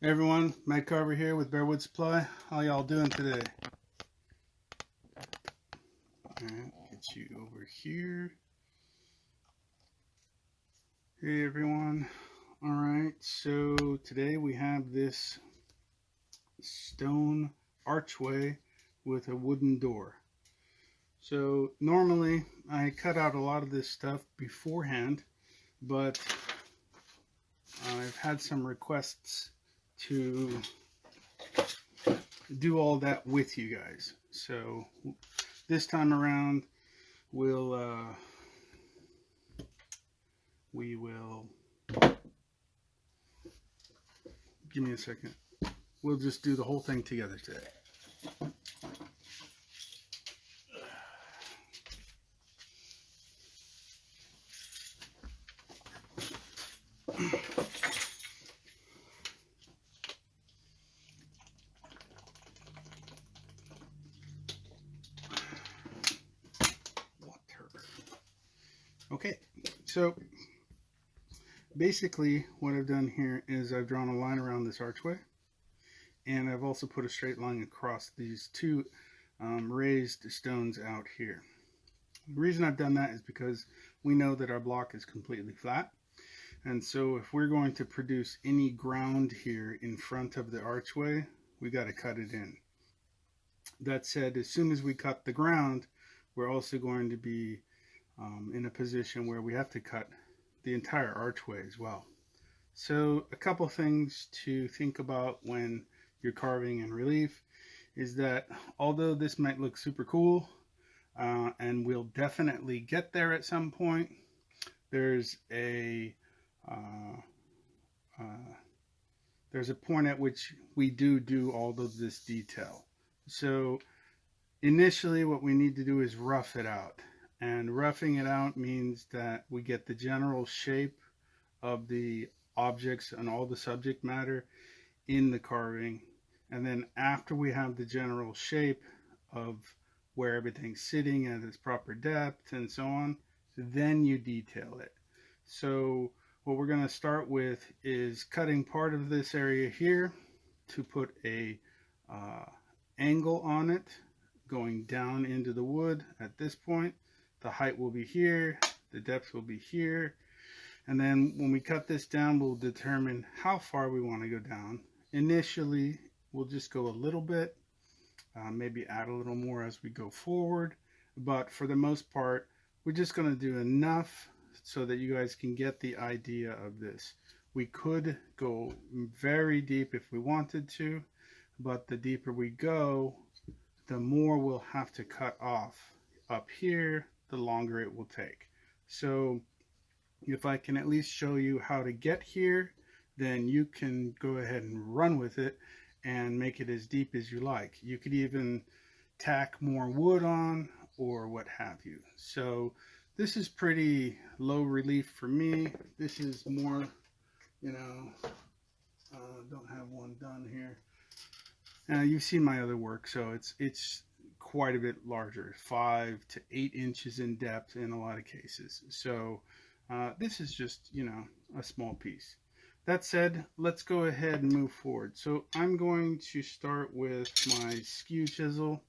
Hey everyone, Madcarver here with Bearwood Supply. How y'all doing today? Alright, get you over here. Hey everyone. Alright, so today we have this stone archway with a wooden door. So normally I cut out a lot of this stuff beforehand, but I've had some requests to do all that with you guys. So this time around we will give me a second. We'll just do the whole thing together today. Okay, so basically what I've done here is I've drawn a line around this archway, and I've also put a straight line across these two raised stones out here. The reason I've done that is because we know that our block is completely flat, and so if we're going to produce any ground here in front of the archway, we got to cut it in. That said, as soon as we cut the ground, we're also going to be in a position where we have to cut the entire archway as well. So a couple things to think about when you're carving in relief is that although this might look super cool, and we'll definitely get there at some point, there's a point at which we do all of this detail. So initially what we need to do is rough it out. And roughing it out means that we get the general shape of the objects and all the subject matter in the carving. And then after we have the general shape of where everything's sitting at its proper depth and so on, then you detail it. So what we're going to start with is cutting part of this area here to put a angle on it going down into the wood at this point. The height will be here, the depth will be here, and then when we cut this down, we'll determine how far we want to go down. Initially, we'll just go a little bit, maybe add a little more as we go forward, but for the most part, we're just going to do enough so that you guys can get the idea of this. We could go very deep if we wanted to, but the deeper we go, the more we'll have to cut off up here, the longer it will take. So if I can at least show you how to get here, then you can go ahead and run with it and make it as deep as you like. You could even tack more wood on or what have you. So this is pretty low relief for me. This is more, don't have one done here. You've seen my other work, so it's quite a bit larger, 5 to 8 inches in depth in a lot of cases. So this is just, a small piece. That said, let's go ahead and move forward. So I'm going to start with my skew chisel.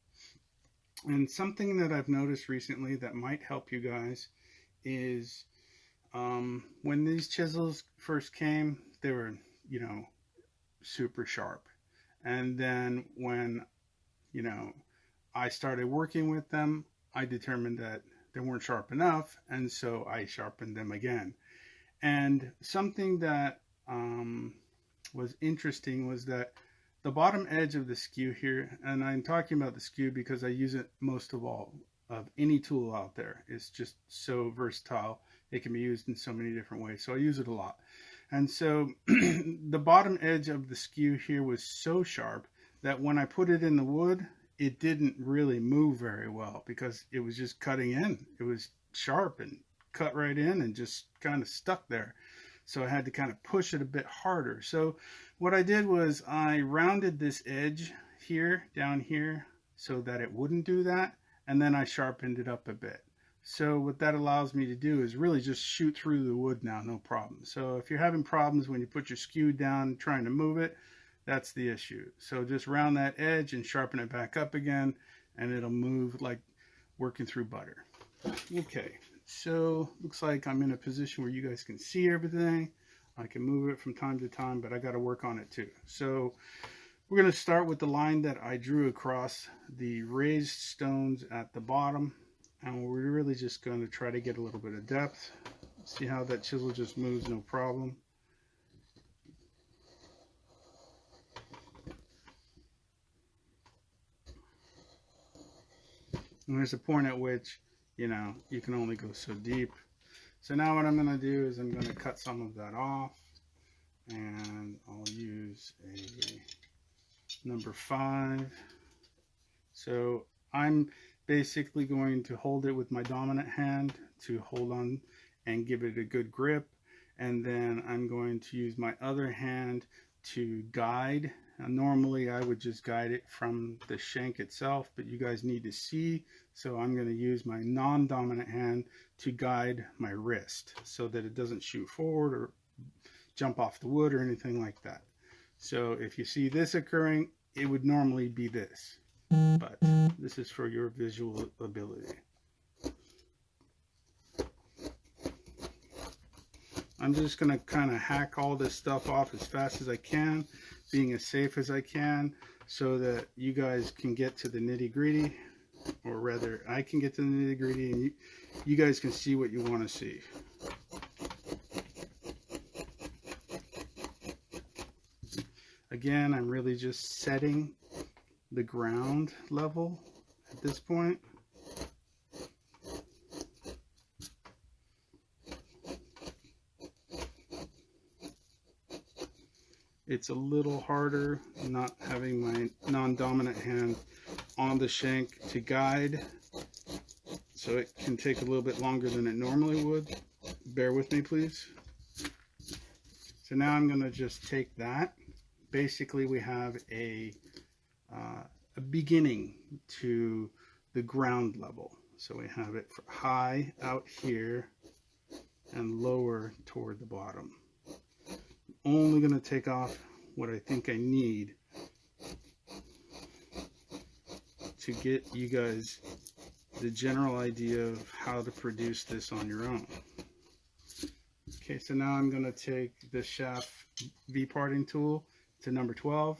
And something that I've noticed recently that might help you guys is when these chisels first came, they were, super sharp. And then when, I started working with them, I determined that they weren't sharp enough, and so I sharpened them again. And something that was interesting was that the bottom edge of the skew here, and I'm talking about the skew because I use it most of all of any tool out there. It's just so versatile. It can be used in so many different ways, so I use it a lot. And so the bottom edge of the skew here was so sharp that when I put it in the wood, it didn't really move very well because it was just cutting in. It was sharp and cut right in and just kind of stuck there. So I had to kind of push it a bit harder. So what I did was I rounded this edge here, down here, so that it wouldn't do that. And then I sharpened it up a bit. So what that allows me to do is really just shoot through the wood now, no problem. So if you're having problems when you put your skew down trying to move it, That's the issue. So just round that edge and sharpen it back up again, and it'll move like working through butter. Okay, so looks like I'm in a position where you guys can see everything. I can move it from time to time, but I got to work on it too. So we're going to start with the line that I drew across the raised stones at the bottom, and we're really just going to try to get a little bit of depth. See how that chisel just moves, no problem. And there's a point at which, you know, you can only go so deep. So now what I'm going to do is I'm going to cut some of that off, and I'll use a number 5. So I'm basically going to hold it with my dominant hand to hold on and give it a good grip, and then I'm going to use my other hand to guide. Now, normally I would just guide it from the shank itself, but you guys need to see, so I'm going to use my non-dominant hand to guide my wrist so that it doesn't shoot forward or jump off the wood or anything like that. So if you see this occurring, it would normally be this, but this is for your visual ability. I'm just going to kind of hack all this stuff off as fast as I can, being as safe as I can, so that you guys can get to the nitty-gritty, or rather I can get to the nitty-gritty and you guys can see what you want to see. Again, I'm really just setting the ground level at this point. It's a little harder not having my non-dominant hand on the shank to guide, so it can take a little bit longer than it normally would. Bear with me, please. So now I'm going to just take that. Basically, we have a beginning to the ground level. So we have it high out here and lower toward the bottom. Only going to take off what I think I need to get you guys the general idea of how to produce this on your own. Okay, so now I'm going to take the Schaaf V-parting tool to number 12,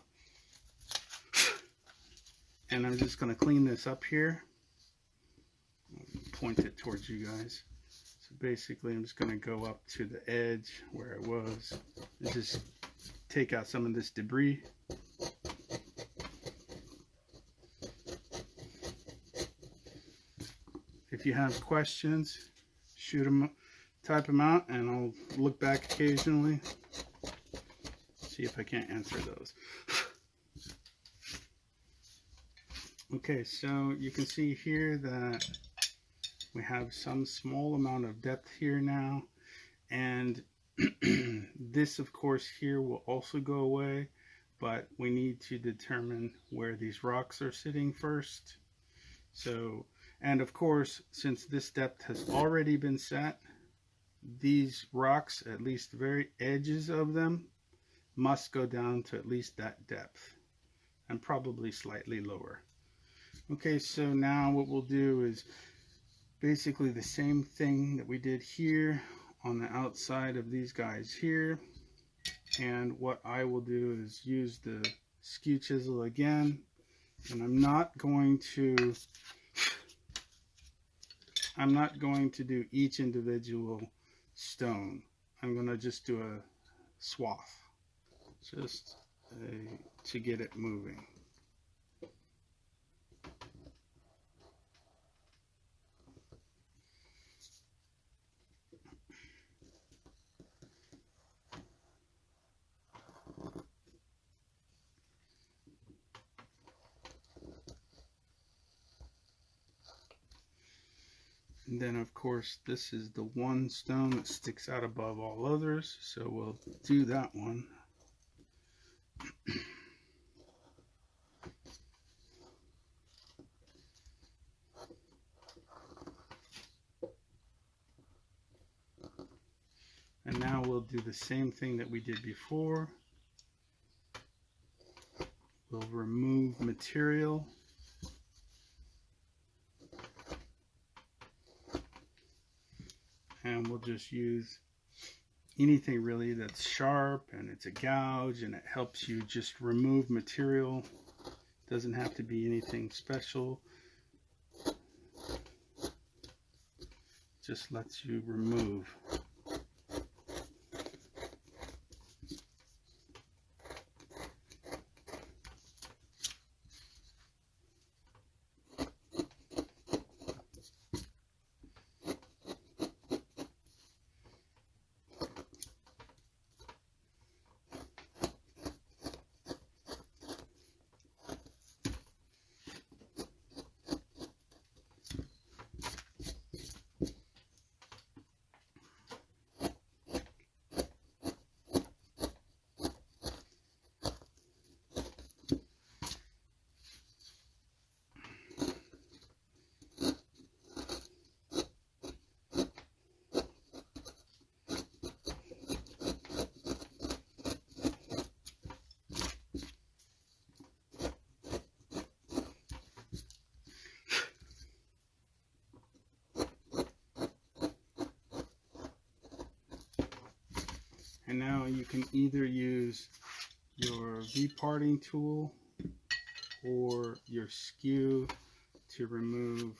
and I'm just going to clean this up here. Point it towards you guys. So basically I'm just going to go up to the edge where it was and just take out some of this debris. If you have questions, shoot them, type them out, and I'll look back occasionally, see if I can't answer those. Okay, so you can see here that we have some small amount of depth here now, and this of course here will also go away, but we need to determine where these rocks are sitting first. So, and of course, since this depth has already been set, these rocks, at least the very edges of them, must go down to at least that depth, and probably slightly lower. Okay, so now what we'll do is basically the same thing that we did here on the outside of these guys here, and what I will do is use the skew chisel again, and I'm not going to do each individual stone. I'm going to just do a swath, just to get it moving. And then of course this is the one stone that sticks out above all others, so we'll do that one. And now we'll do the same thing that we did before. We'll remove material. And we'll just use anything really that's sharp and it's a gouge and it helps you just remove material. Doesn't have to be anything special. Just lets you remove. And now you can either use your V-parting tool or your skew to remove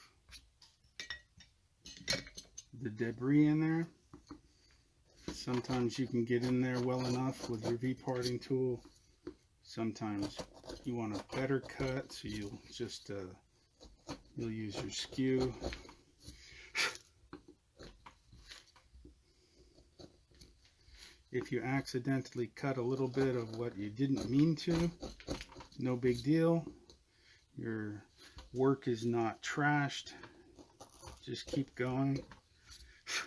the debris in there. Sometimes you can get in there well enough with your V-parting tool. Sometimes you want a better cut, so you'll just you'll use your skew. If you accidentally cut a little bit of what you didn't mean to, no big deal. Your work is not trashed. Just keep going.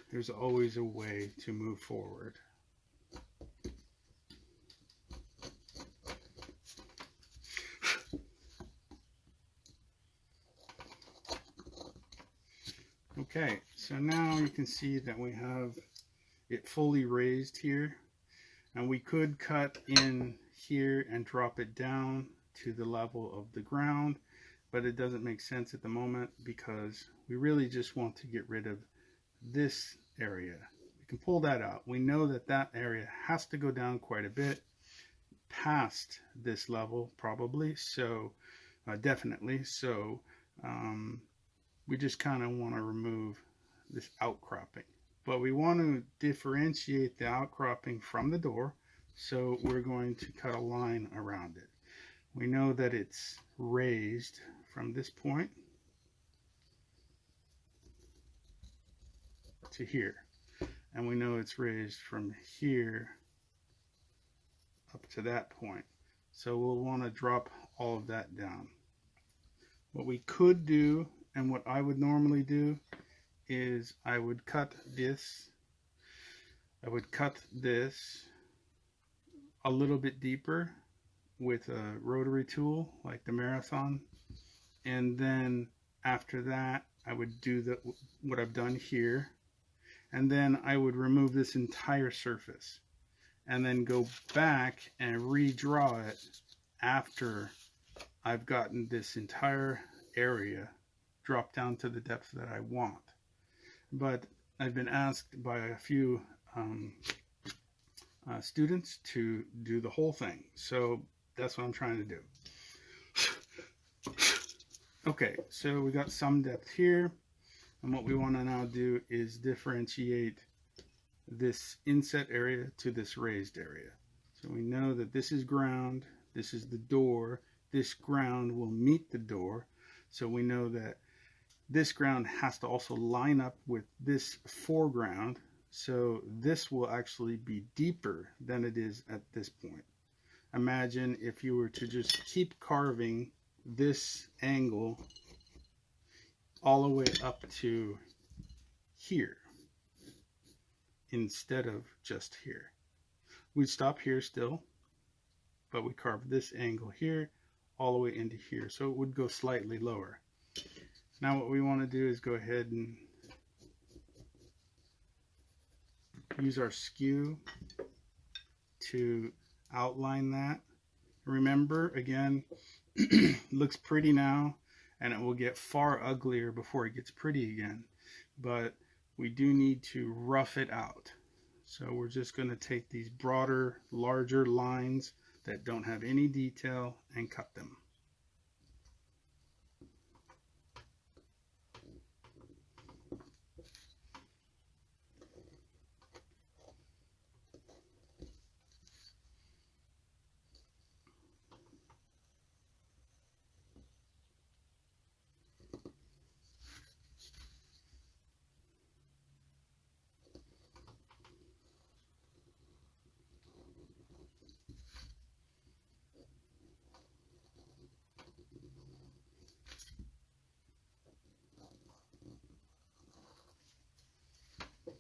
There's always a way to move forward. Okay, so now you can see that we have it fully raised here, and we could cut in here and drop it down to the level of the ground, but it doesn't make sense at the moment because we really just want to get rid of this area. We can pull that out. We know that that area has to go down quite a bit past this level probably, so definitely, so we just kind of want to remove this outcropping. But we want to differentiate the outcropping from the door, so we're going to cut a line around it. We know that it's raised from this point to here, and we know it's raised from here up to that point. So we'll want to drop all of that down. What we could do, and what I would normally do, is I would cut this a little bit deeper with a rotary tool like the Marathon, and then after that I would do what I've done here, and then I would remove this entire surface and then go back and redraw it after I've gotten this entire area dropped down to the depth that I want. But I've been asked by a few students to do the whole thing, so that's what I'm trying to do. Okay, so we got some depth here, and what we want to now do is differentiate this inset area to this raised area. So we know that this is ground, this is the door, this ground will meet the door, so we know that this ground has to also line up with this foreground, so this will actually be deeper than it is at this point. Imagine if you were to just keep carving this angle all the way up to here instead of just here. We'd stop here still, but we carve this angle here all the way into here, so it would go slightly lower. Now what we want to do is go ahead and use our skew to outline that. Remember, again, looks pretty now, and it will get far uglier before it gets pretty again. But we do need to rough it out. So we're just going to take these broader, larger lines that don't have any detail and cut them.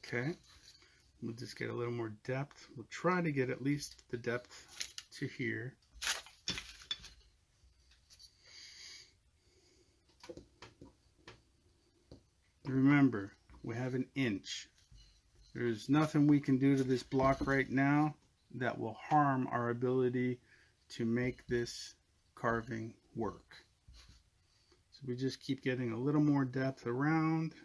Okay, we'll just get a little more depth. We'll try to get at least the depth to here. Remember, we have an inch. There's nothing we can do to this block right now that will harm our ability to make this carving work. So we just keep getting a little more depth around.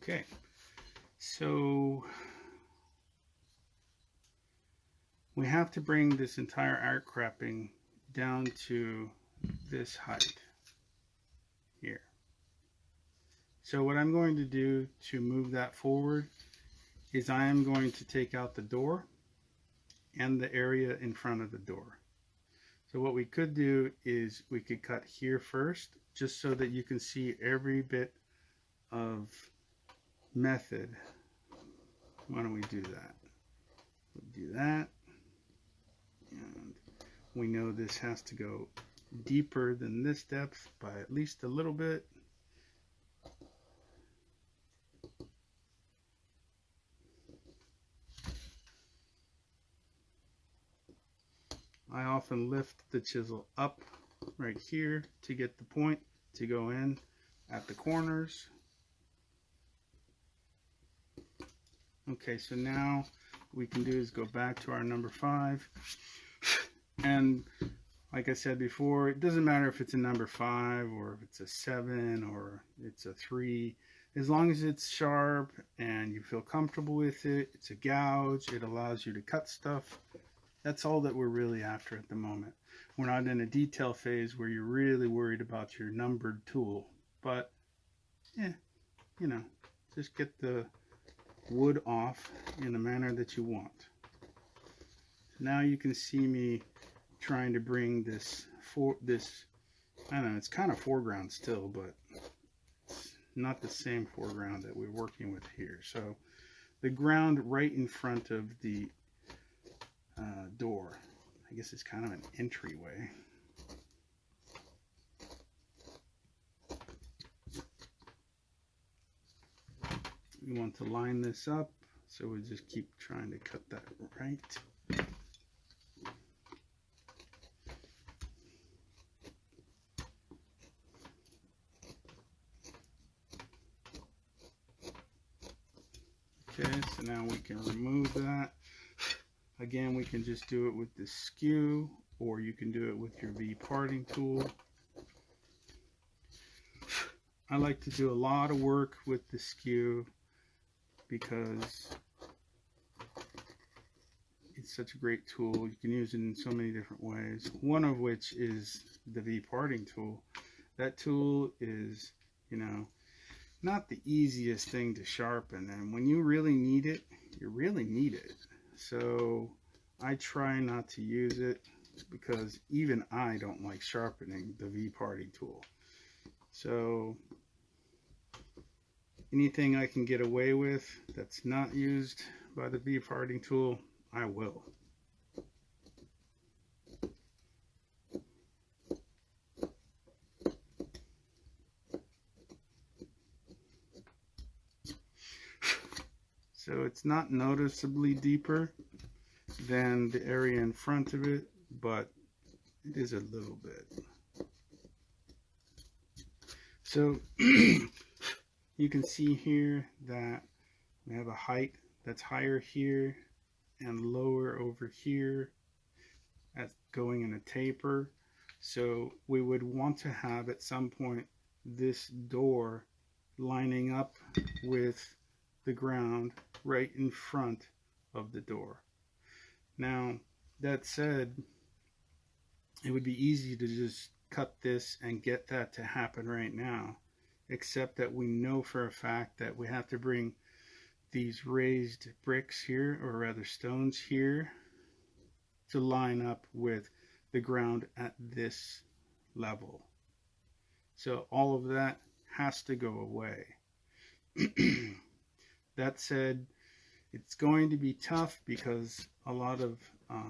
Okay, so we have to bring this entire art wrapping down to this height here. So what I'm going to do to move that forward is I am going to take out the door and the area in front of the door. So what we could do is we could cut here first, just so that you can see every bit of method. Why don't we do that? We'll do that. And we know this has to go deeper than this depth by at least a little bit. I often lift the chisel up right here to get the point to go in at the corners. Okay, so now what we can do is go back to our number 5. And like I said before, it doesn't matter if it's a number 5 or if it's a 7 or it's a 3. As long as it's sharp and you feel comfortable with it, it's a gouge, it allows you to cut stuff. That's all that we're really after at the moment. We're not in a detail phase where you're really worried about your numbered tool. But, yeah, you know, just get the wood off in the manner that you want. Now you can see me trying to bring this I don't know, it's kind of foreground still, but it's not the same foreground that we're working with here. So the ground right in front of the door, I guess it's kind of an entryway. We want to line this up, so we just keep trying to cut that right. Okay, so now we can remove that. Again, we can just do it with the skew, or you can do it with your V parting tool. I like to do a lot of work with the skew because it's such a great tool. You can use it in so many different ways, one of which is the V parting tool. That tool is, you know, not the easiest thing to sharpen, and when you really need it, you really need it. So I try not to use it because even I don't like sharpening the V parting tool. So anything I can get away with that's not used by the V parting tool, I will. So it's not noticeably deeper than the area in front of it, but it is a little bit. So you can see here that we have a height that's higher here and lower over here as going in a taper. So we would want to have at some point this door lining up with the ground right in front of the door. Now, that said, it would be easy to just cut this and get that to happen right now, except that we know for a fact that we have to bring these raised bricks here, or rather stones here, to line up with the ground at this level. So all of that has to go away. That said, it's going to be tough because a lot of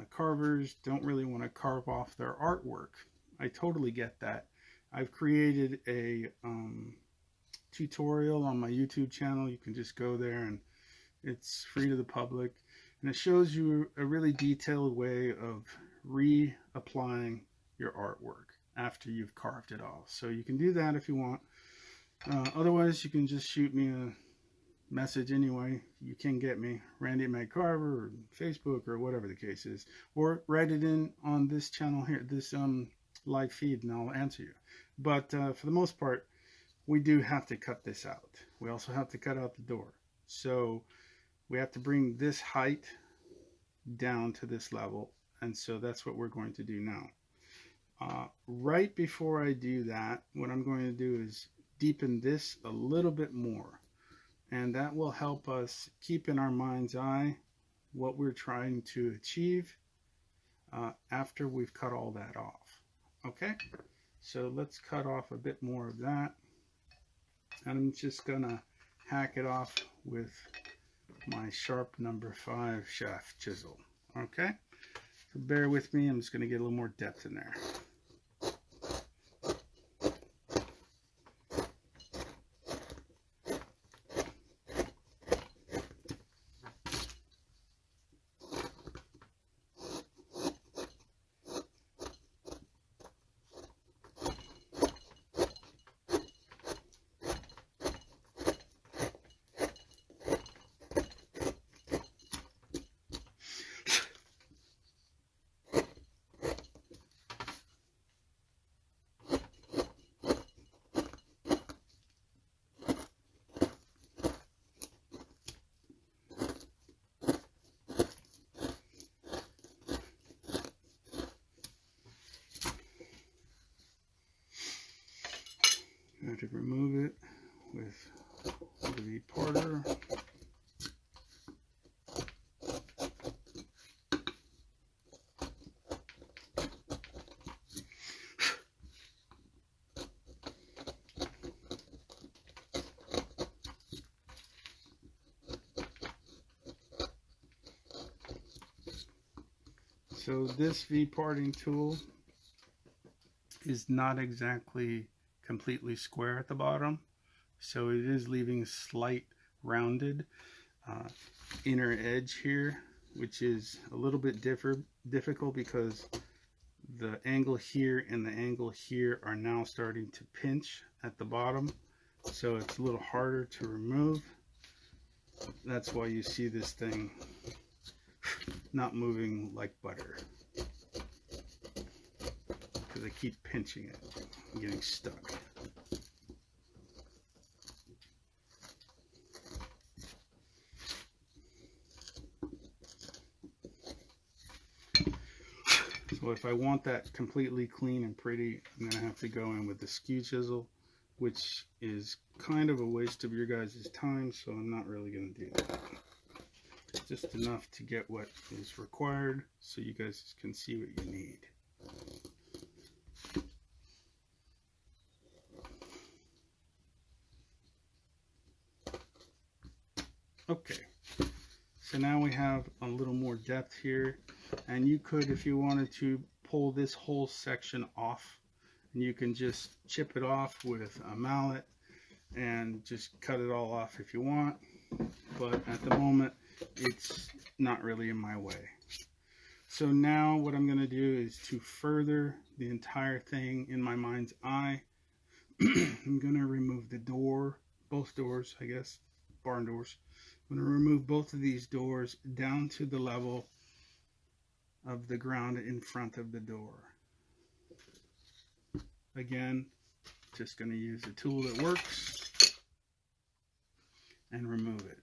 carvers don't really want to carve off their artwork. I totally get that. I've created a tutorial on my YouTube channel. You can just go there and it's free to the public. And it shows you a really detailed way of reapplying your artwork after you've carved it off. So you can do that if you want. Otherwise, you can just shoot me a message anyway. You can get me, Randy at Madcarver, or Facebook, or whatever the case is. Or write it in on this channel here, this live feed, and I'll answer you. But for the most part, we do have to cut this out. We also have to cut out the door. So we have to bring this height down to this level, and so that's what we're going to do now. Right before I do that, what I'm going to do is deepen this a little bit more, and that will help us keep in our mind's eye what we're trying to achieve after we've cut all that off. Okay, so let's cut off a bit more of that, and I'm just gonna hack it off with my sharp number 5 Schaaf chisel. Okay, so bear with me. I'm just going to get a little more depth in there. I have to remove it with the V-parter. So this V-parting tool is not exactly completely square at the bottom, so it is leaving a slight rounded inner edge here, which is a little bit difficult because the angle here and the angle here are now starting to pinch at the bottom, so it's a little harder to remove. That's why you see this thing not moving like butter, because I keep pinching it and getting stuck. So if I want that completely clean and pretty, I'm going to have to go in with the skew chisel, which is kind of a waste of your guys' time, so I'm not really going to do that. Just enough to get what is required so you guys can see what you need. Okay, so now we have a little more depth here, and you could, if you wanted to, pull this whole section off, and you can just chip it off with a mallet and just cut it all off if you want. but at the moment it's not really in my way. So now what I'm going to do is to further the entire thing in my mind's eye. I'm going to remove the door, both doors, I guess, barn doors. I'm going to remove both of these doors down to the level of the ground in front of the door. Again, just going to use a tool that works and remove it.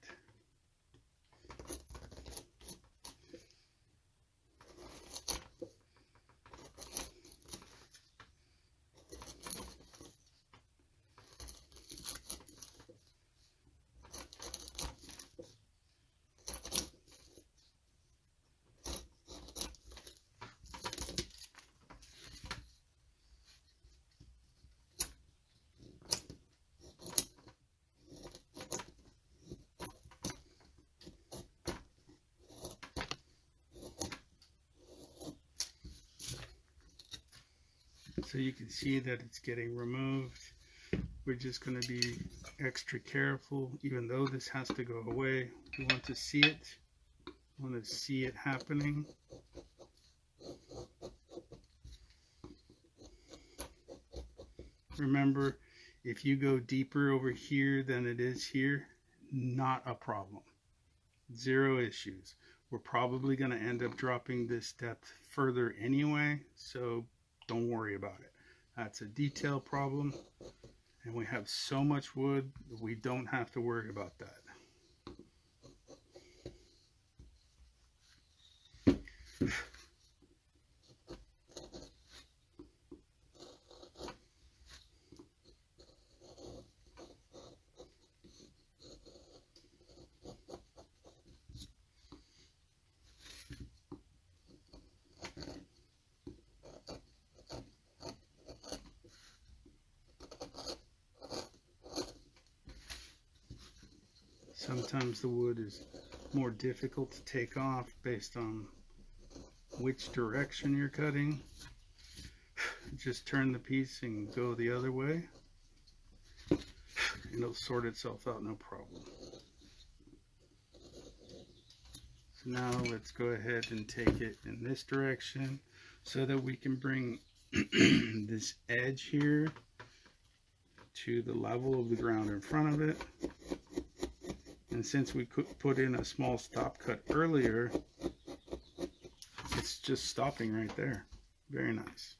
So you can see that it's getting removed. We're just going to be extra careful, even though this has to go away. We want to see it. We want to see it happening. Remember, if you go deeper over here than it is here, not a problem. Zero issues. We're probably going to end up dropping this depth further anyway, so don't worry about it. That's a detail problem, and we have so much wood that we don't have to worry about that. Sometimes the wood is more difficult to take off based on which direction you're cutting. Just turn the piece and go the other way. It'll sort itself out, no problem. So now let's go ahead and take it in this direction so that we can bring this edge here to the level of the ground in front of it. And since we put in a small stop cut earlier, it's just stopping right there. Very nice.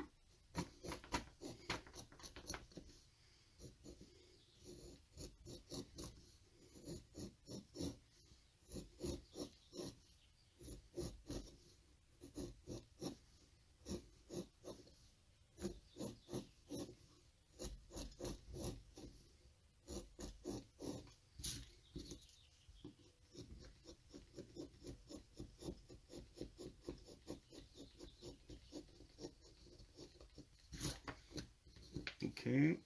Okay,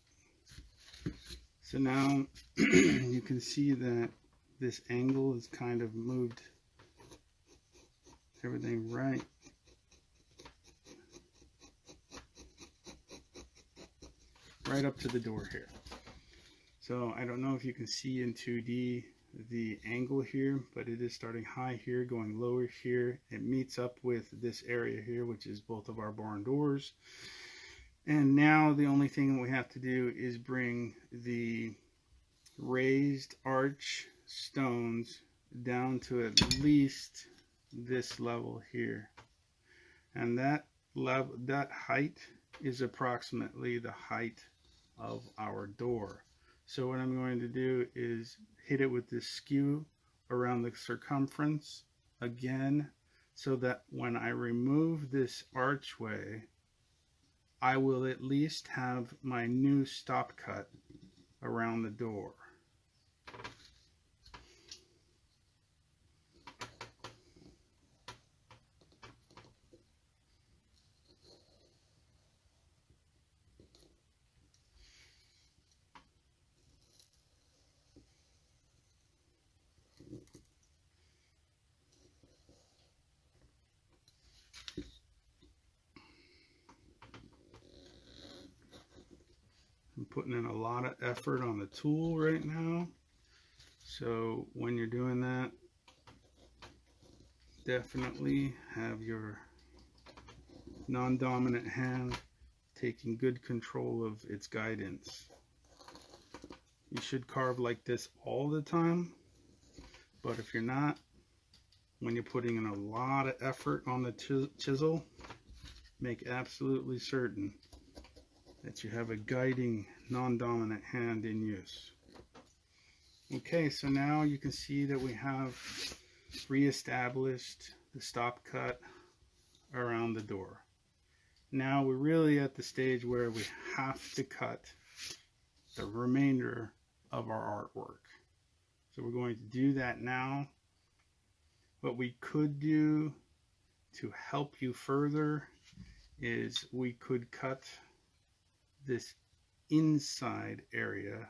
so now you can see that this angle is kind of moved everything right up to the door here. So I don't know if you can see in 2D the angle here, but it is starting high here, going lower here. It meets up with this area here, which is both of our barn doors. And now the only thing we have to do is bring the raised arch stones down to at least this level here. And that height is approximately the height of our door. So what I'm going to do is hit it with this skew around the circumference again, so that when I remove this archway, I will at least have my new stop cut around the door. I'm putting in a lot of effort on the tool right now. So when you're doing that, definitely have your non-dominant hand taking good control of its guidance. You should carve like this all the time, but if you're not, when you're putting in a lot of effort on the chisel, make absolutely certain that you have a guiding non-dominant hand in use. Okay, so now you can see that we have re-established the stop cut around the door. Now we're really at the stage where we have to cut the remainder of our artwork. So we're going to do that now. What we could do to help you further is we could cut this inside area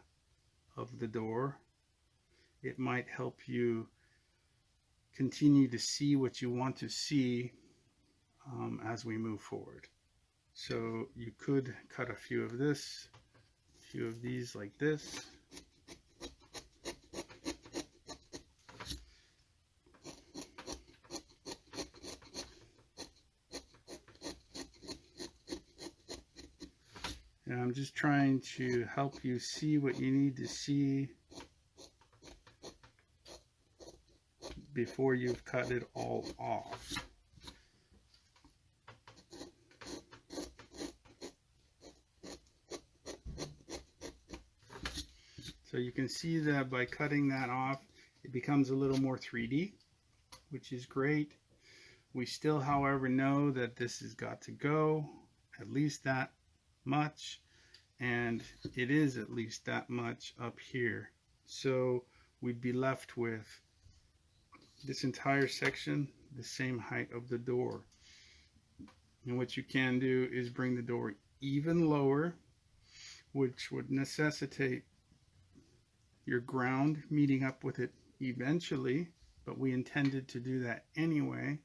of the door. It might help you continue to see what you want to see as we move forward. So you could cut a few of this, a few of these like this. And I'm just trying to help you see what you need to see before you've cut it all off. So you can see that by cutting that off, it becomes a little more 3D, which is great. We still, however, know that this has got to go at least that much, and it is at least that much up here. So we'd be left with this entire section the same height of the door. And what you can do is bring the door even lower, which would necessitate your ground meeting up with it eventually, but we intended to do that anyway.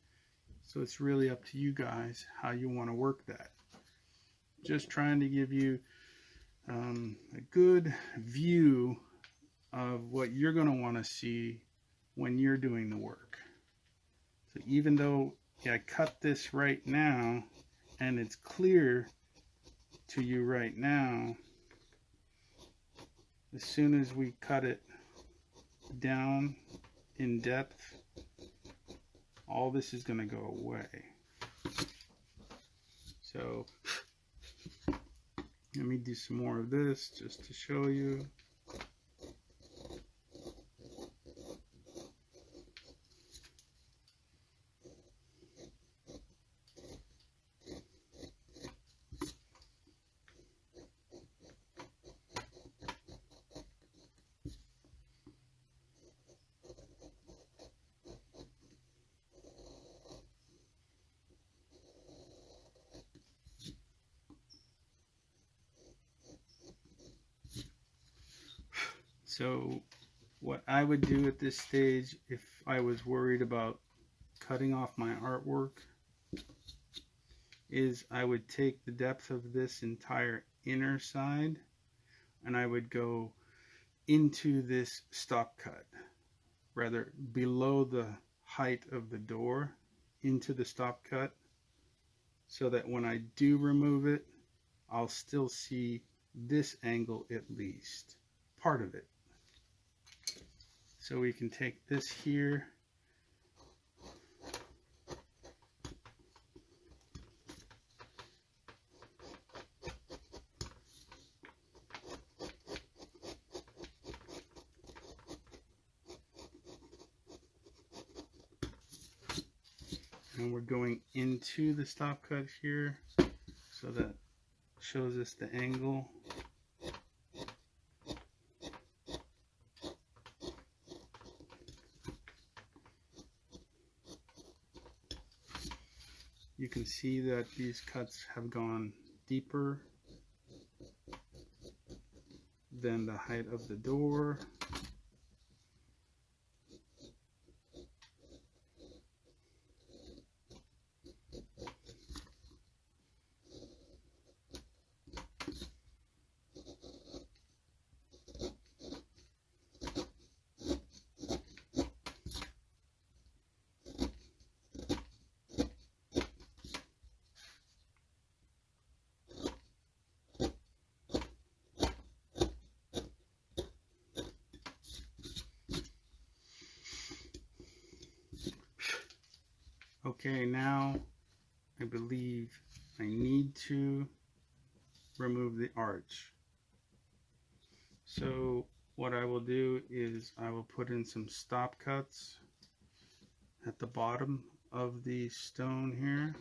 So it's really up to you guys how you want to work that. Just trying to give you a good view of what you're going to want to see when you're doing the work. So even though I cut this right now and it's clear to you right now, as soon as we cut it down in depth, all this is going to go away. So let me do some more of this just to show you. So what I would do at this stage if I was worried about cutting off my artwork is I would take the depth of this entire inner side and I would go into this stop cut, rather below the height of the door into the stop cut, so that when I do remove it, I'll still see this angle, at least part of it. So we can take this here, and we're going into the stop cut here, so that shows us the angle. You can see that these cuts have gone deeper than the height of the door. Okay, now I believe I need to remove the arch. So what I will do is I will put in some stop cuts at the bottom of the stone here.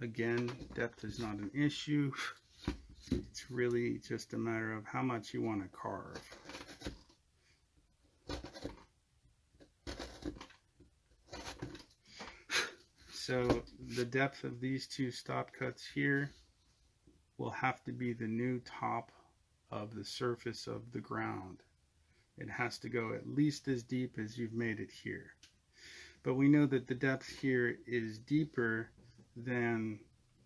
Again, depth is not an issue. It's really just a matter of how much you want to carve. So the depth of these two stop cuts here will have to be the new top of the surface of the ground. It has to go at least as deep as you've made it here. But we know that the depth here is deeper than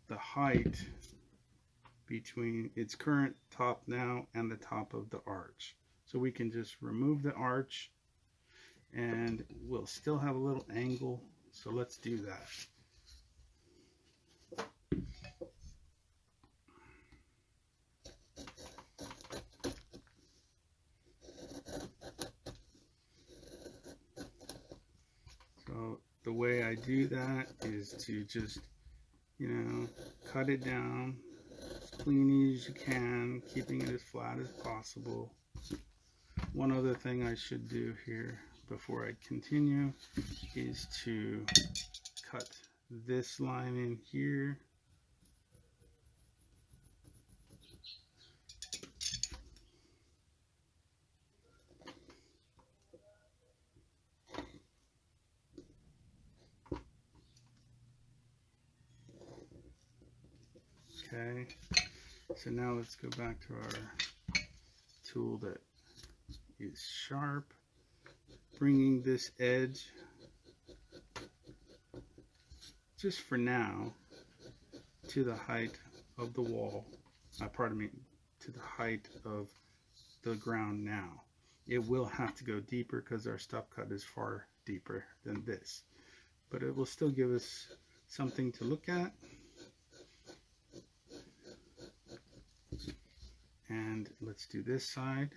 the height between its current top now and the top of the arch. So we can just remove the arch and we'll still have a little angle. So let's do that. So the way I do that is to just, cut it down as clean as you can, keeping it as flat as possible. One other thing I should do here before I continue is to cut this line in here. Okay, so now let's go back to our tool that is sharp, bringing this edge, just for now, to the height of the wall, to the height of the ground now. It will have to go deeper because our stop cut is far deeper than this, but it will still give us something to look at. And let's do this side.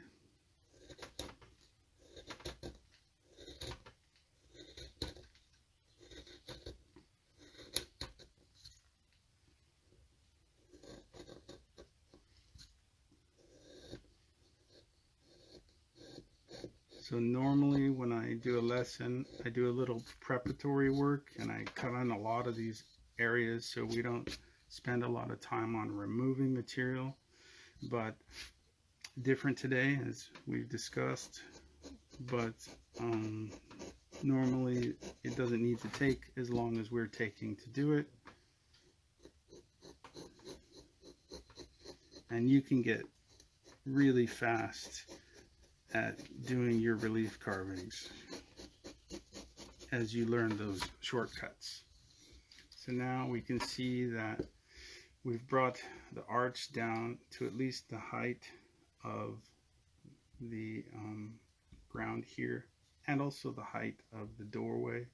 So normally when I do a lesson, I do a little preparatory work and I cut on a lot of these areas so we don't spend a lot of time on removing material. But different today, as we've discussed, but normally it doesn't need to take as long as we're taking to do it. And you can get really fast at doing your relief carvings as you learn those shortcuts. So now we can see that we've brought the arch down to at least the height of the ground here, and also the height of the doorway.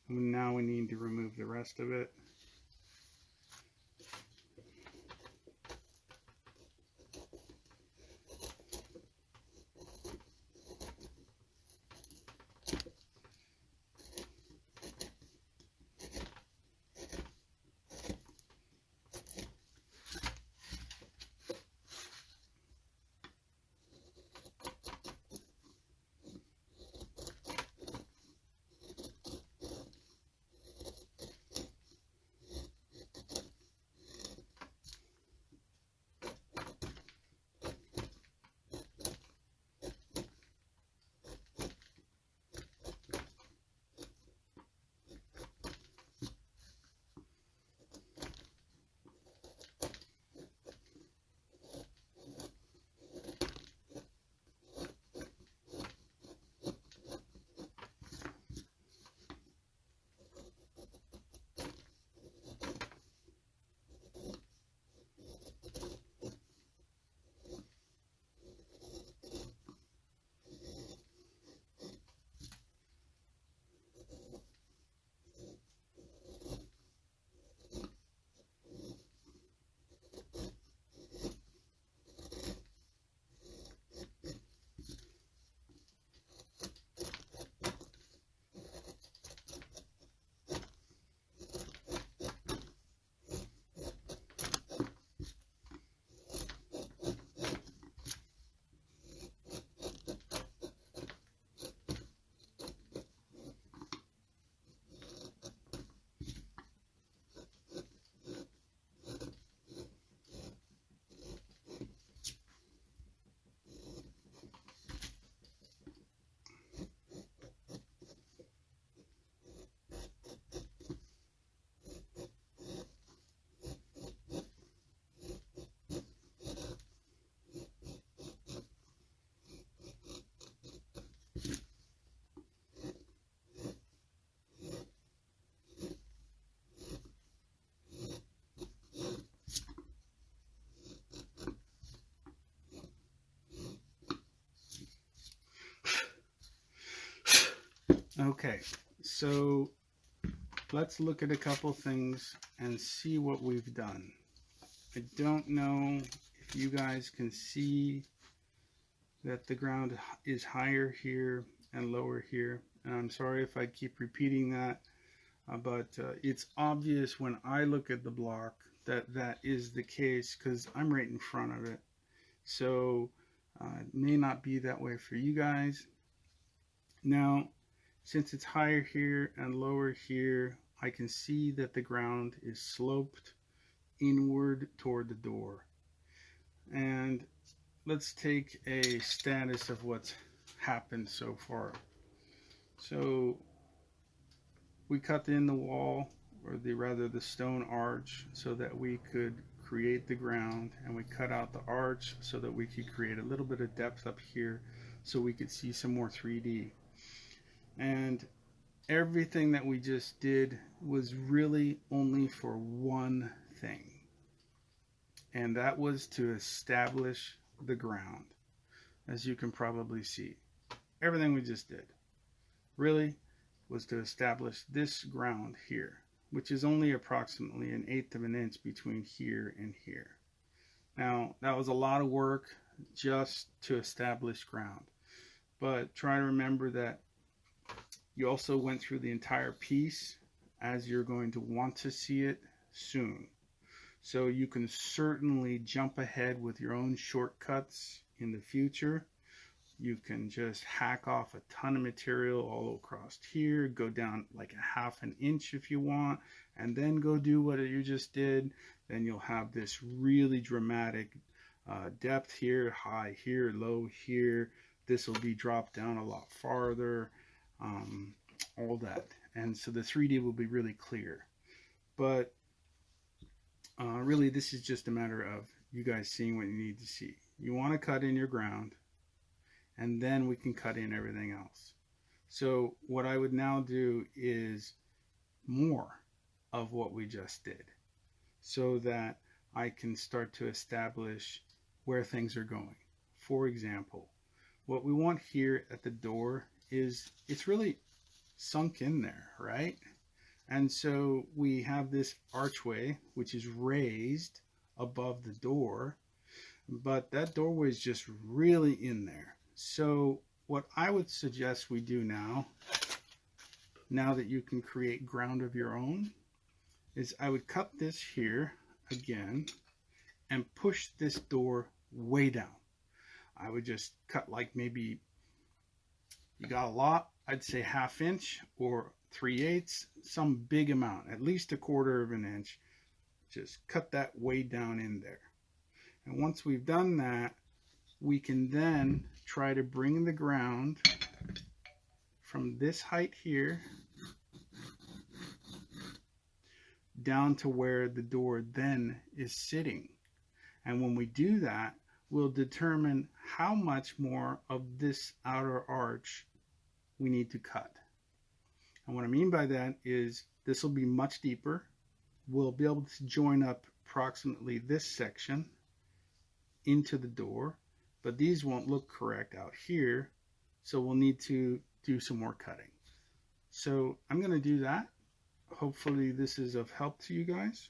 And now we need to remove the rest of it. Okay, so let's look at a couple things and see what we've done. I don't know if you guys can see that the ground is higher here and lower here. And I'm sorry if I keep repeating that, but it's obvious when I look at the block that that is the case because I'm right in front of it. So it may not be that way for you guys. Now, since it's higher here and lower here, I can see that the ground is sloped inward toward the door. And let's take a status of what's happened so far. So we cut in the wall, or rather the stone arch, so that we could create the ground, and we cut out the arch so that we could create a little bit of depth up here so we could see some more 3D. And everything that we just did was really only for one thing, and that was to establish the ground. As you can probably see, everything we just did really was to establish this ground here, which is only approximately 1/8 of an inch between here and here. Now, that was a lot of work just to establish ground, but try to remember that you also went through the entire piece, as you're going to want to see it soon. So you can certainly jump ahead with your own shortcuts in the future. You can just hack off a ton of material all across here, go down like a 1/2 inch if you want, and then go do what you just did. Then you'll have this really dramatic depth here, high here, low here. This will be dropped down a lot farther. All that, and so the 3D will be really clear. But really, this is just a matter of you guys seeing what you need to see. You want to cut in your ground, and then we can cut in everything else. So what I would now do is more of what we just did, so that I can start to establish where things are going. For example, what we want here at the door is it's really sunk in there, right? And so we have this archway which is raised above the door, but that doorway is just really in there. So what I would suggest we do now that you can create ground of your own, is I would cut this here again and push this door way down. I would just cut like maybe, you got a lot, I'd say 1/2 inch or 3/8, some big amount, at least 1/4 of an inch. Just cut that way down in there. And once we've done that, we can then try to bring the ground from this height here down to where the door then is sitting. And when we do that, we'll determine how much more of this outer arch we need to cut. And what I mean by that is this will be much deeper. We'll be able to join up approximately this section into the door, but these won't look correct out here, so we'll need to do some more cutting. So I'm going to do that. Hopefully this is of help to you guys.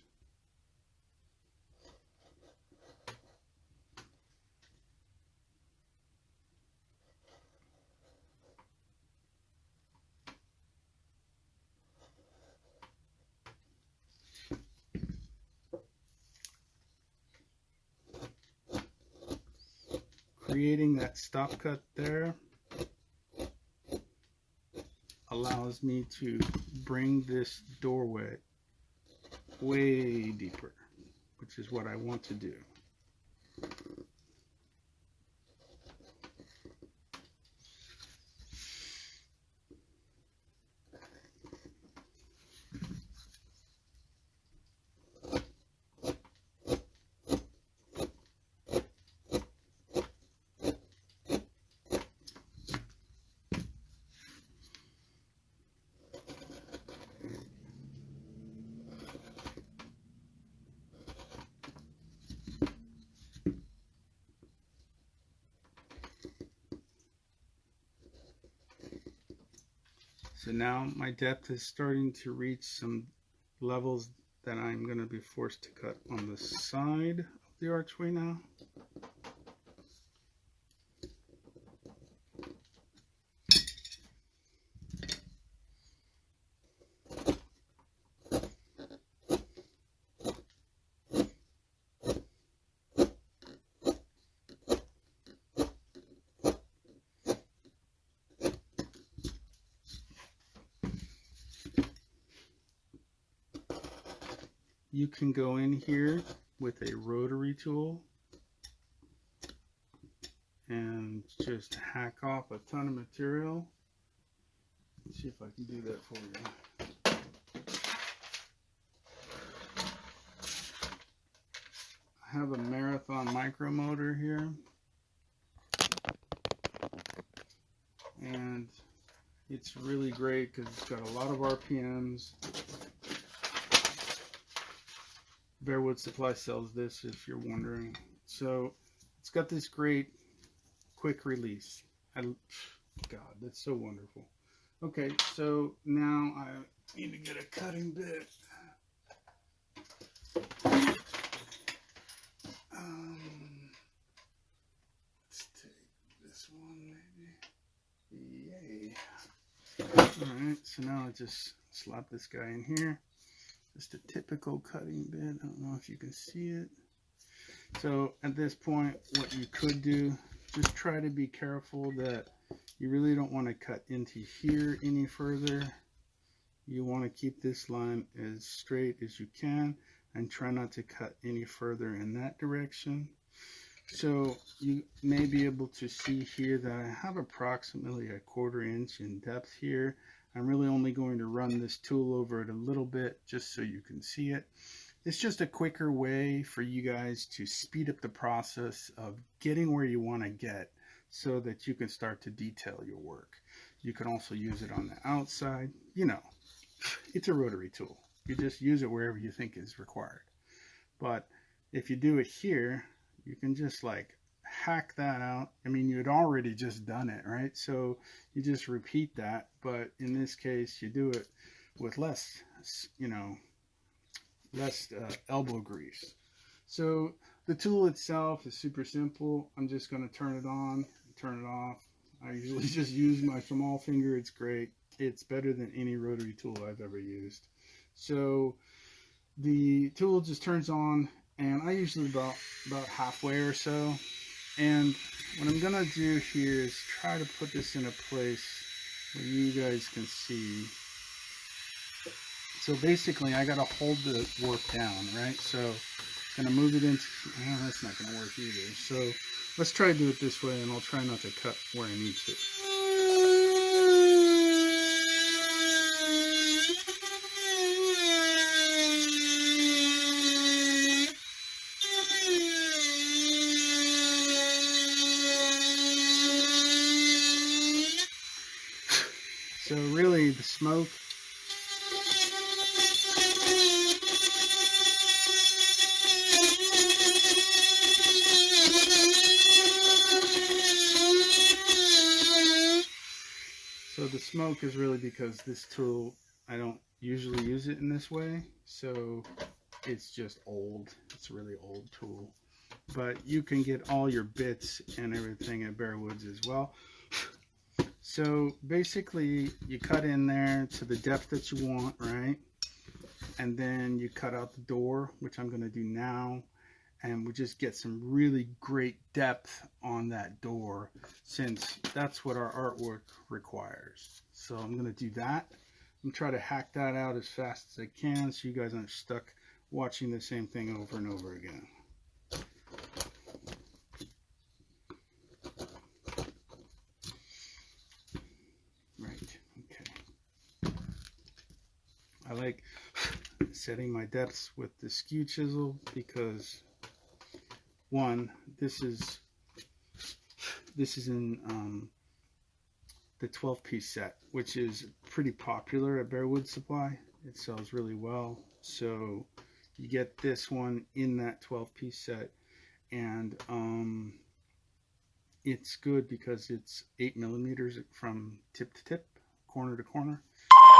Creating that stop cut there allows me to bring this doorway way deeper, which is what I want to do. So now my depth is starting to reach some levels that I'm going to be forced to cut on the side of the archway now. You can go in here with a rotary tool and just hack off a ton of material. Let's see if I can do that for you. I have a Marathon micromotor here, and it's really great because it's got a lot of RPMs. Bearwood Supply sells this, if you're wondering. So it's got this great quick release. God, that's so wonderful. Okay, so now I need to get a cutting bit. Let's take this one, maybe. Yay. Alright, so now I just slap this guy in here. Just a typical cutting bit. I don't know if you can see it. So at this point, what you could do, just try to be careful that you really don't want to cut into here any further. You want to keep this line as straight as you can and try not to cut any further in that direction. So you may be able to see here that I have approximately a 1/4 inch in depth here. I'm really only going to run this tool over it a little bit just so you can see it. It's just a quicker way for you guys to speed up the process of getting where you want to get so that you can start to detail your work. You can also use it on the outside. You know, it's a rotary tool. You just use it wherever you think is required. But if you do it here, you can just like hack that out. I mean, you had already just done it, right? So you just repeat that, but in this case you do it with less, you know, less elbow grease. So the tool itself is super simple. I'm just going to turn it on, turn it off. I usually just use my small finger. It's great. It's better than any rotary tool I've ever used. So the tool just turns on, and I usually about halfway or so. And what I'm gonna do here is try to put this in a place where you guys can see. So basically I gotta hold the work down, right? So I'm gonna move it into, that's not gonna work either. So let's try to do it this way, and I'll try not to cut where I need to. So really the smoke is really because this tool, I don't usually use it in this way, so it's just old. It's a really old tool. But you can get all your bits and everything at Bearwoods as well. So basically you cut in there to the depth that you want, right? And then you cut out the door, which I'm going to do now, and we just get some really great depth on that door, since that's what our artwork requires. So I'm going to do that and try to hack that out as fast as I can so you guys aren't stuck watching the same thing over and over again. Right, okay. I like setting my depths with the skew chisel because, one, this is in the 12-piece set, which is pretty popular at Bearwood Supply. It sells really well. So you get this one in that 12-piece set, and it's good because it's 8 millimeters from tip to tip, corner to corner. Sorry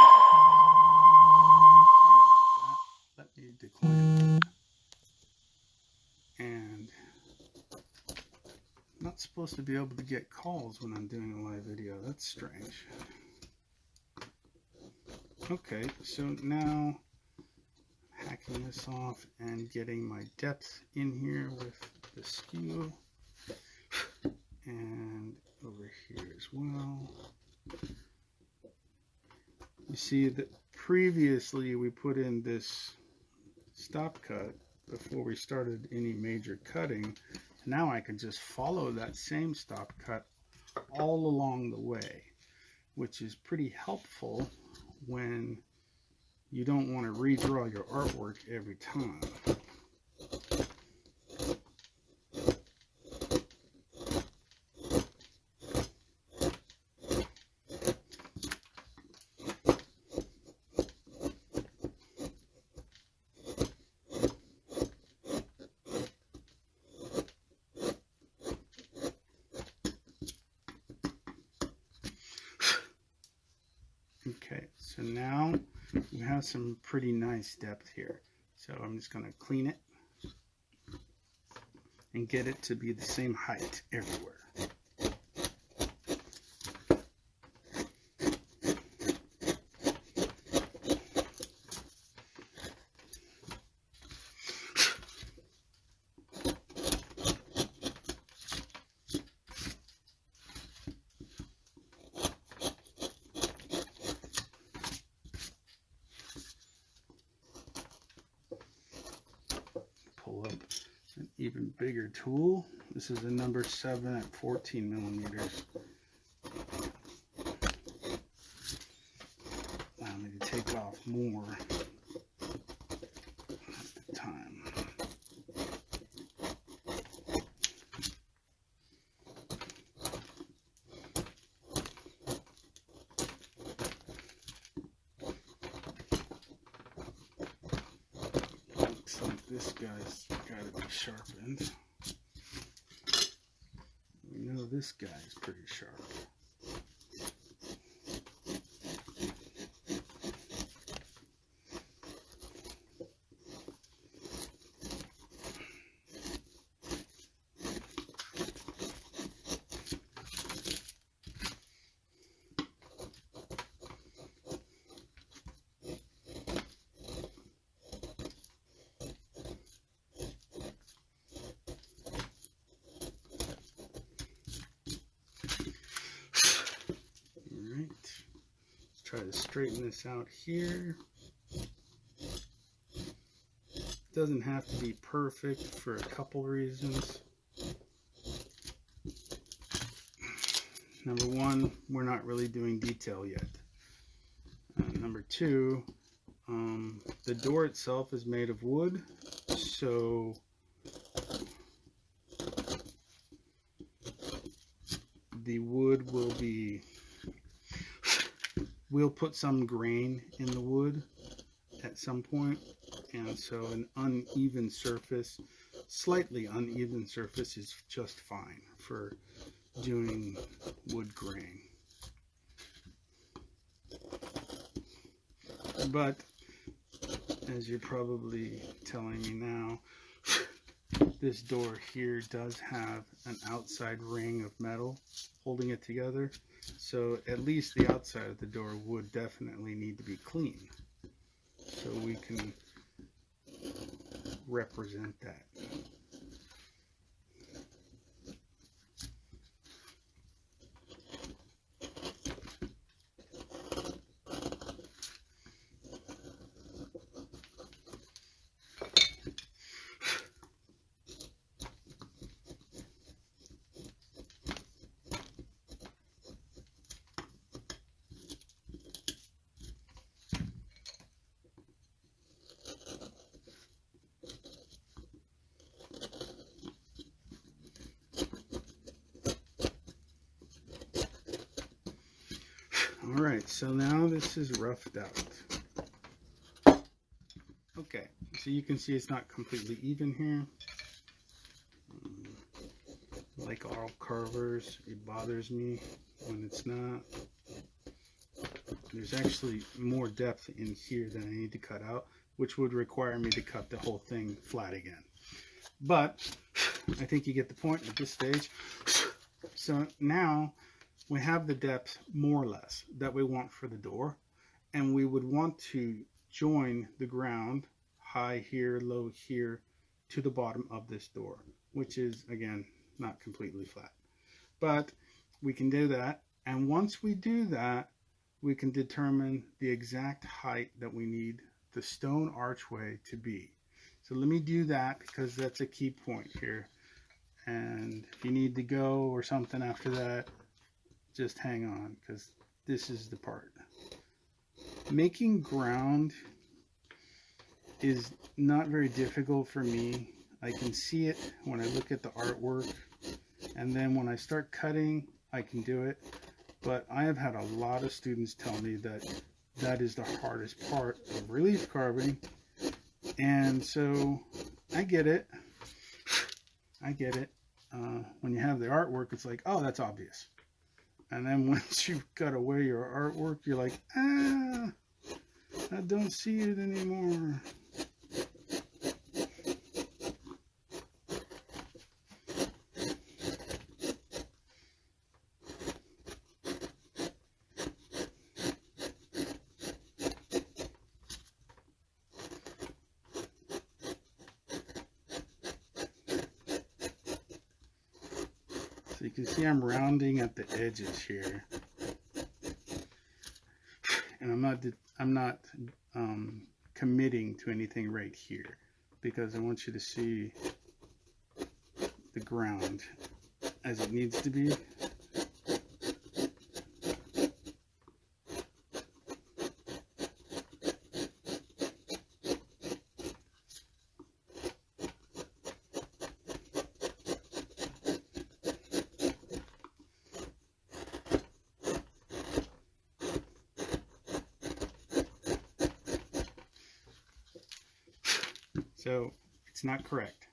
about that. Let me decline. And I'm not supposed to be able to get calls when I'm doing a live video. That's strange. Okay, so now hacking this off and getting my depth in here with the skew, and over here as well. You see that previously we put in this stop cut before we started any major cutting. Now I can just follow that same stop cut all along the way, which is pretty helpful when you don't want to redraw your artwork every time. Okay, so now we have some pretty nice depth here. So I'm just going to clean it and get it to be the same height everywhere. Pull up an even bigger tool. This is a number 7 at 14 millimeters. Allow me to take off more at the time. Looks like this guy's got to be sharpened. We know this guy's pretty sharp. Try to straighten this out here. Doesn't have to be perfect for a couple reasons. Number one, we're not really doing detail yet. Number two, the door itself is made of wood, so the wood will be, we'll put some grain in the wood at some point, and so an uneven surface, slightly uneven surface is just fine for doing wood grain. But as you're probably telling me now, this door here does have an outside ring of metal holding it together, so at least the outside of the door would definitely need to be clean, so we can represent that. Alright, so now this is roughed out. Okay, so you can see it's not completely even here. Like all carvers, it bothers me when it's not. There's actually more depth in here than I need to cut out, which would require me to cut the whole thing flat again. But I think you get the point at this stage. So now we have the depth more or less that we want for the door, and we would want to join the ground, high here, low here, to the bottom of this door, which is, again, not completely flat. But we can do that, and once we do that, we can determine the exact height that we need the stone archway to be. So let me do that, because that's a key point here. And if you need to go or something after that, just hang on, because this is the part. Making ground is not very difficult for me. I can see it when I look at the artwork, and then when I start cutting, I can do it. But I have had a lot of students tell me that that is the hardest part of relief carving, and so I get it. I get it. When you have the artwork, it's like, oh, that's obvious. And then once you've cut away your artwork, you're like, I don't see it anymore. So you can see I'm rounding at the edges here, and I'm not committing to anything right here, because I want you to see the ground as it needs to be. So it's not correct,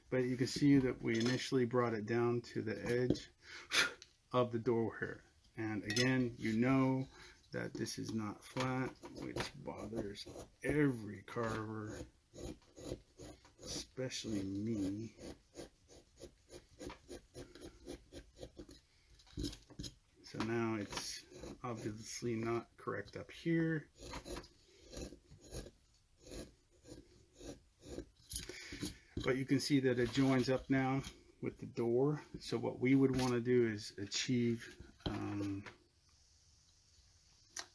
but you can see that we initially brought it down to the edge of the door here. And again, you know that this is not flat, which bothers every carver, especially me. So now it's obviously not correct up here. But you can see that it joins up now with the door. So what we would want to do is achieve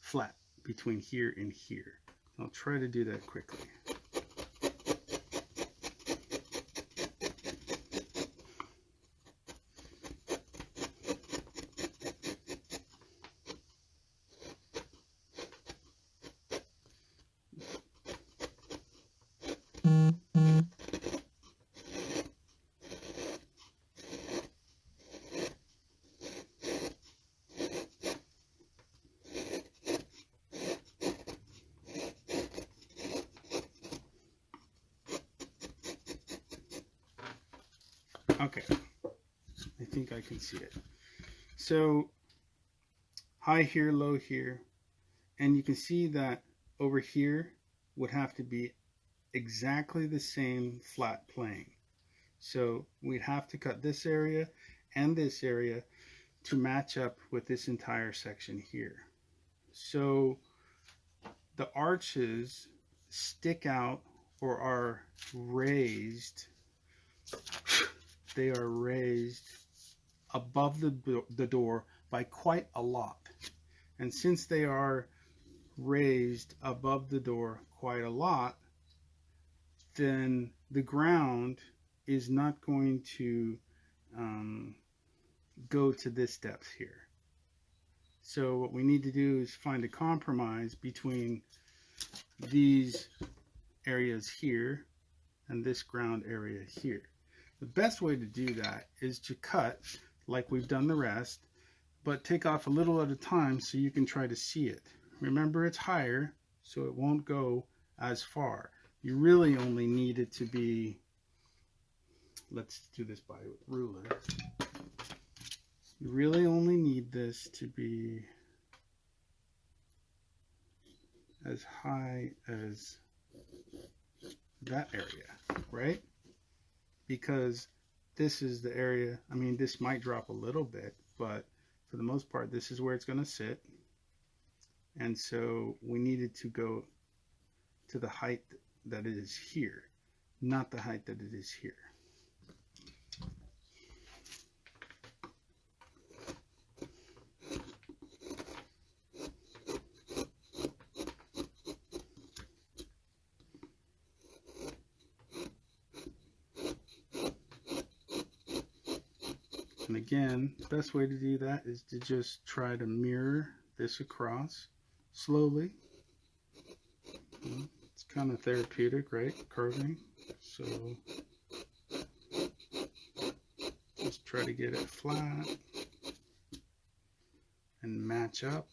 flat between here and here. I'll try to do that quickly. Okay, I think I can see it. So high here, low here, and you can see that over here would have to be exactly the same flat plane. So we'd have to cut this area and this area to match up with this entire section here. So the arches stick out or are raised. They are raised above the door by quite a lot. And since they are raised above the door quite a lot, then the ground is not going to go to this depth here. So what we need to do is find a compromise between these areas here and this ground area here. The best way to do that is to cut like we've done the rest, but take off a little at a time so you can try to see it. Remember, it's higher, so it won't go as far. You really only need it to be, let's do this by ruler. You really only need this to be as high as that area, right? Because this is the area, I mean, this might drop a little bit, but for the most part, this is where it's going to sit. And so we needed to go to the height that it is here, not the height that it is here. And again, the best way to do that is to just try to mirror this across slowly. It's kind of therapeutic, right? Curving. So just try to get it flat and match up.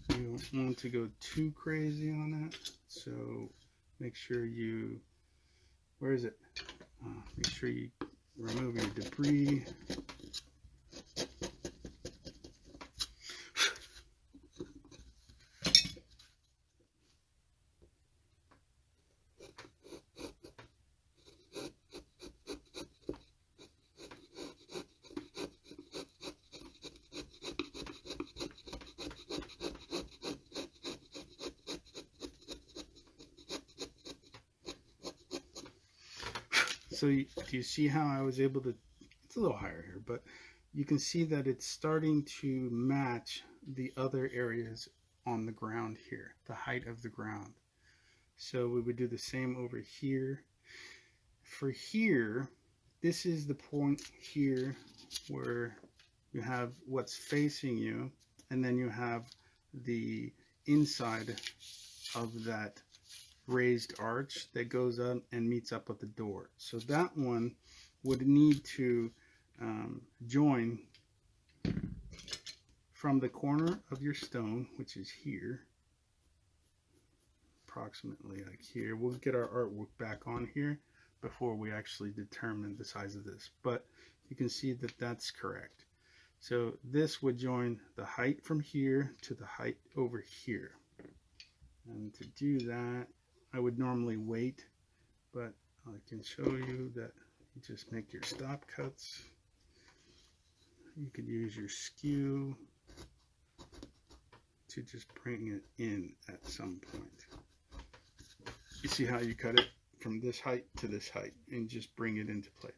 You don't want to go too crazy on it, so make sure you, where is it? Make sure you remove your debris. So do you see how I was able to, it's a little higher here, but you can see that it's starting to match the other areas on the ground here, the height of the ground. So we would do the same over here. For here, this is the point here where you have what's facing you, and then you have the inside of that raised arch that goes up and meets up with the door. So that one would need to join from the corner of your stone, which is here, approximately like here. We'll get our artwork back on here before we actually determine the size of this, but you can see that that's correct. So this would join the height from here to the height over here. And to do that, I would normally wait, but I can show you that you just make your stop cuts. You could use your skew to just bring it in at some point. You see how you cut it from this height to this height and just bring it into play.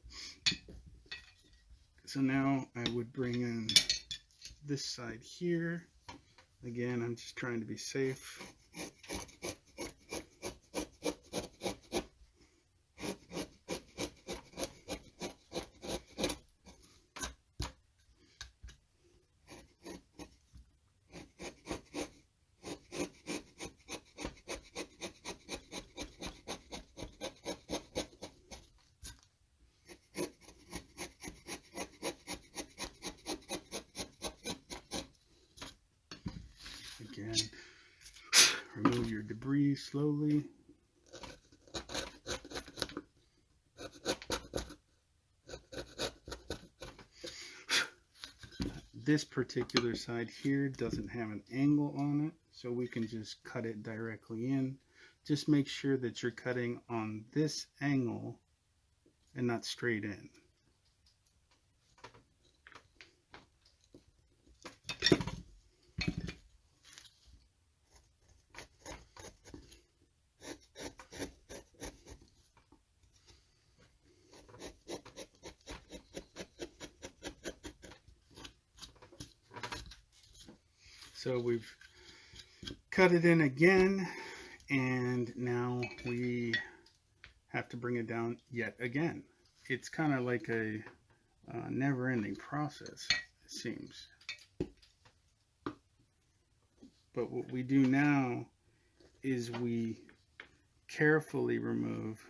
So now I would bring in this side here. Again, I'm just trying to be safe. Again, remove your debris slowly. This particular side here doesn't have an angle on it, so we can just cut it directly in. Just make sure that you're cutting on this angle and not straight in. So we've cut it in again, and now we have to bring it down yet again. It's kind of like a never-ending process, it seems. But what we do now is we carefully remove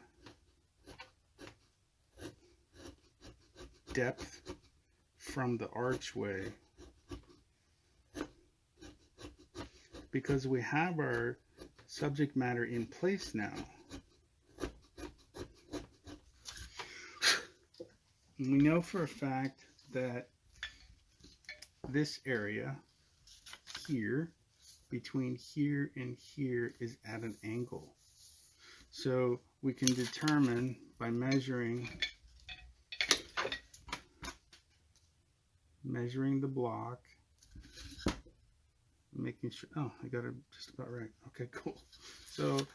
depth from the archway, because we have our subject matter in place now. We know for a fact that this area here, between here and here, is at an angle. So we can determine by measuring the block, making sure, oh, I got it just about right. Okay, cool. So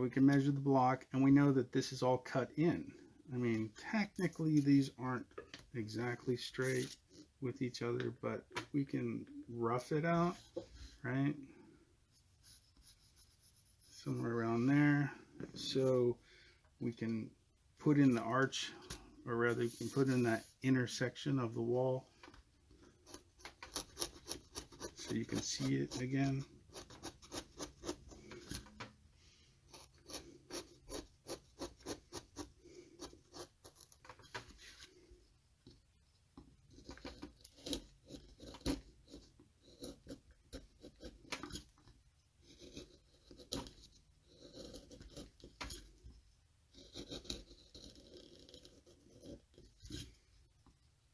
we can measure the block, and we know that this is all cut in. I mean, technically these aren't exactly straight with each other, but we can rough it out, right? Somewhere around there. So we can put in the arch, or rather we can put in that intersection of the wall so you can see it again.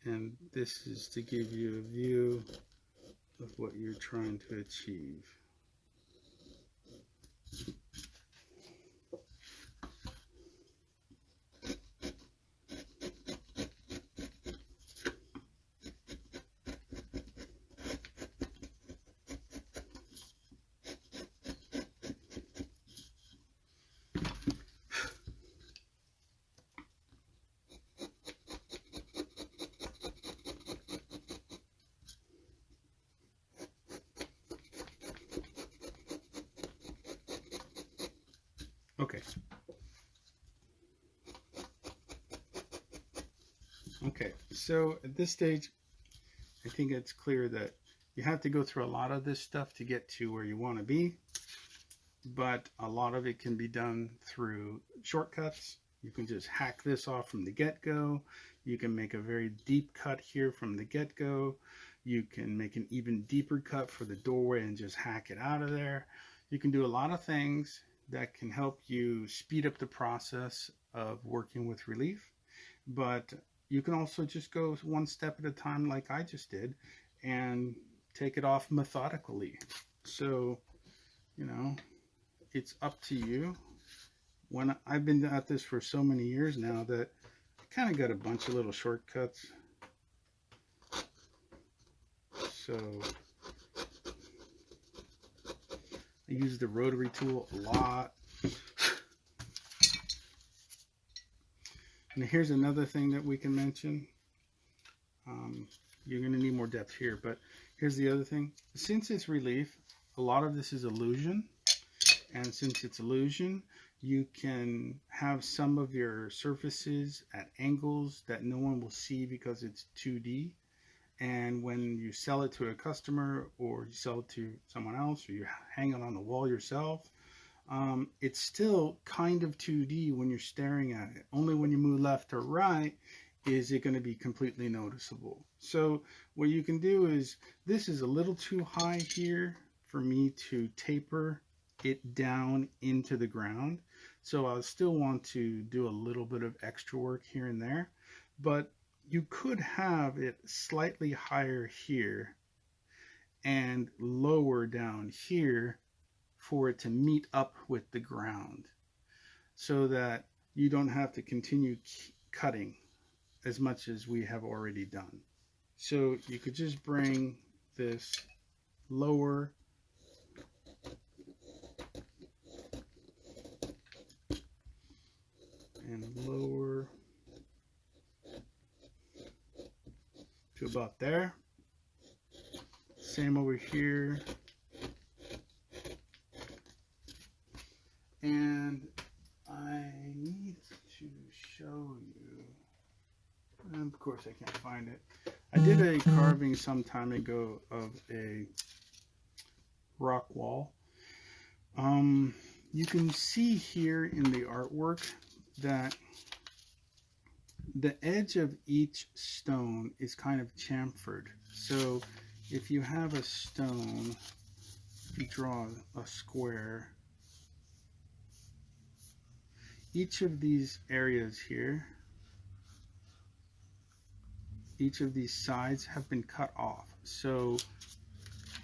And this is to give you a view of what you're trying to achieve. Okay, so at this stage, I think it's clear that you have to go through a lot of this stuff to get to where you want to be, but a lot of it can be done through shortcuts. You can just hack this off from the get-go. You can make a very deep cut here from the get-go. You can make an even deeper cut for the doorway and just hack it out of there. You can do a lot of things that can help you speed up the process of working with relief, but you can also just go one step at a time like I just did and take it off methodically. So, you know, it's up to you. When I've been at this for so many years now that I kind of got a bunch of little shortcuts. So I use the rotary tool a lot. And here's another thing that we can mention. You're going to need more depth here, but here's the other thing. Since it's relief, a lot of this is illusion. And since it's illusion, you can have some of your surfaces at angles that no one will see because it's 2D. And when you sell it to a customer, or you sell it to someone else, or you hang it on the wall yourself, it's still kind of 2D when you're staring at it. Only when you move left or right is it going to be completely noticeable. So what you can do is, this is a little too high here for me to taper it down into the ground. So I still want to do a little bit of extra work here and there, but you could have it slightly higher here and lower down here for it to meet up with the ground, so that you don't have to continue cutting as much as we have already done. So you could just bring this lower and lower to about there. Same over here. And I need to show you, and of course I can't find it. I did a carving some time ago of a rock wall. You can see here in the artwork that the edge of each stone is kind of chamfered. So if you have a stone, if you draw a square, each of these areas here, each of these sides have been cut off. So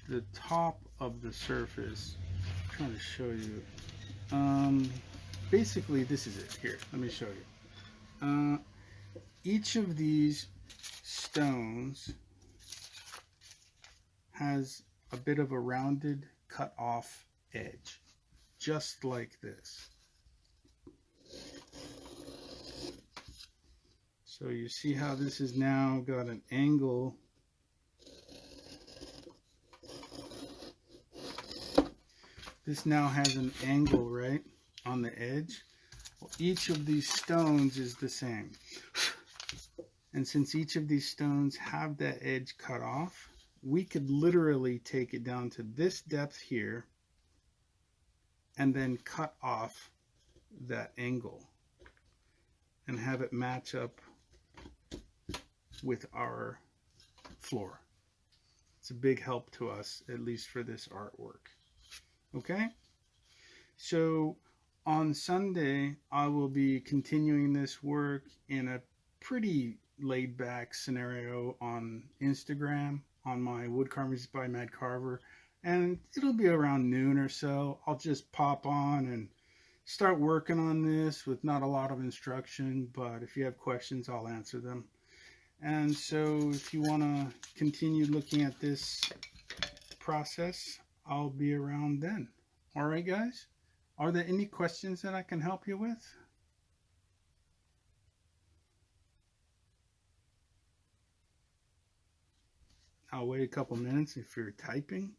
the top of the surface, I'm trying to show you. Basically, this is it. Here, let me show you. Each of these stones has a bit of a rounded, cut off edge, just like this. So you see how this has now got an angle. This now has an angle, right, on the edge. Well, each of these stones is the same. And since each of these stones have that edge cut off, we could literally take it down to this depth here and then cut off that angle and have it match up with our floor. It's a big help to us, at least for this artwork. Okay? So on Sunday, I will be continuing this work in a pretty laid back scenario on Instagram on my Wood Carvings by Madcarver, and it'll be around noon or so. I'll just pop on and start working on this with not a lot of instruction, but if you have questions, I'll answer them. And so if you want to continue looking at this process, I'll be around then. All right, guys? Are there any questions that I can help you with? I'll wait a couple minutes if you're typing.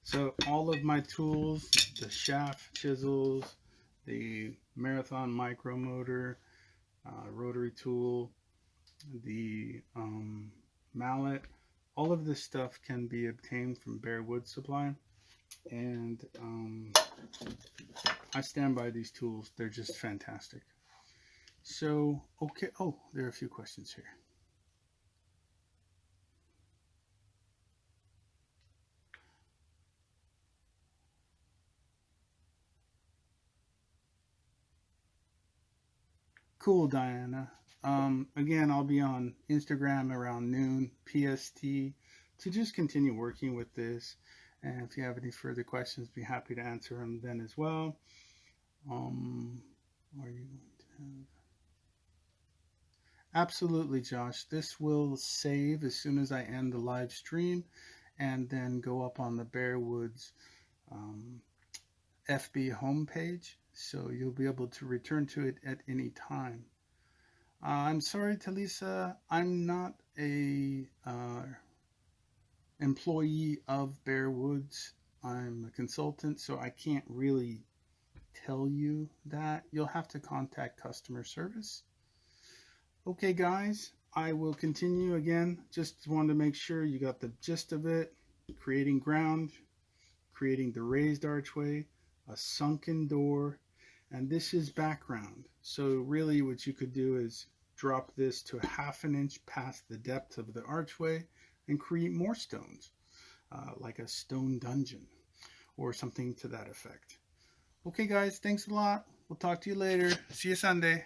So all of my tools, the Schaaf Chisels, the Marathon Micromotor, rotary tool, the mallet, all of this stuff can be obtained from Bear Wood Supply. And I stand by these tools. They're just fantastic. So, okay. Oh, there are a few questions here. Cool, Diana. Again, I'll be on Instagram around noon PST to just continue working with this. And if you have any further questions, be happy to answer them then as well. Are you going to have... Absolutely, Josh. This will save as soon as I end the live stream and then go up on the Bear Woods FB homepage. So you'll be able to return to it at any time. I'm sorry, Talisa, I'm not a employee of Bear Woods. I'm a consultant, so I can't really tell you that. You'll have to contact customer service. Okay, guys, I will continue again. Just wanted to make sure you got the gist of it. Creating ground, creating the raised archway, a sunken door, and this is background. So really what you could do is drop this to 1/2 inch past the depth of the archway and create more stones, like a stone dungeon. or something to that effect. Okay guys, thanks a lot. We'll talk to you later. See you Sunday.